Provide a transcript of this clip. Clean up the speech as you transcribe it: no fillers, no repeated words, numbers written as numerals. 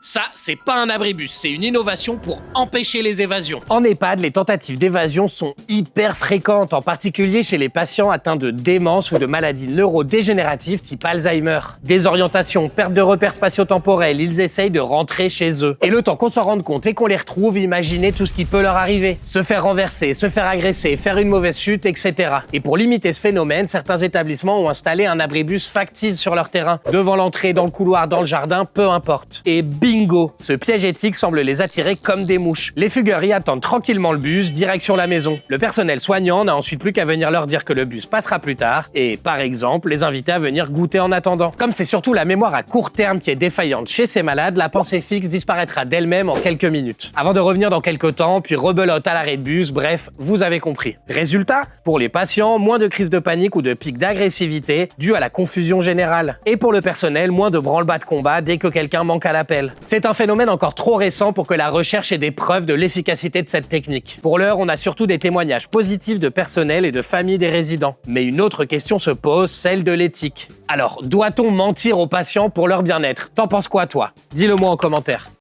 Ça, c'est pas un abribus, c'est une innovation pour empêcher les évasions. En EHPAD, les tentatives d'évasion sont hyper fréquentes, en particulier chez les patients atteints de démence ou de maladies neurodégénératives type Alzheimer. Désorientation, perte de repères spatio-temporels, ils essayent de rentrer chez eux. Et le temps qu'on s'en rende compte et qu'on les retrouve, imaginez tout ce qui peut leur arriver. Se faire renverser, se faire agresser, faire une mauvaise chute, etc. Et pour limiter ce phénomène, certains établissements ont installé un abribus factice sur leur terrain, devant l'entrée, dans le couloir, dans le jardin, peu importe. Et bingo! Ce piège éthique semble les attirer comme des mouches. Les fugueurs y attendent tranquillement le bus, direction la maison. Le personnel soignant n'a ensuite plus qu'à venir leur dire que le bus passera plus tard et, par exemple, les inviter à venir goûter en attendant. Comme c'est surtout la mémoire à court terme qui est défaillante chez ces malades, la pensée fixe disparaîtra d'elle-même en quelques minutes. Avant de revenir dans quelques temps, puis rebelote à l'arrêt de bus, bref, vous avez compris. Résultat, pour les patients, moins de crises de panique ou de pics d'agressivité dû à la confusion générale. Et pour le personnel, moins de branle-bas de combat dès que quelqu'un manque à l'appel. C'est un phénomène encore trop récent pour que la recherche ait des preuves de l'efficacité de cette technique. Pour l'heure, on a surtout des témoignages positifs de personnel et de familles des résidents. Mais une autre question se pose, celle de l'éthique. Alors, doit-on mentir aux patients pour leur bien-être? T'en penses quoi, toi? Dis-le moi en commentaire.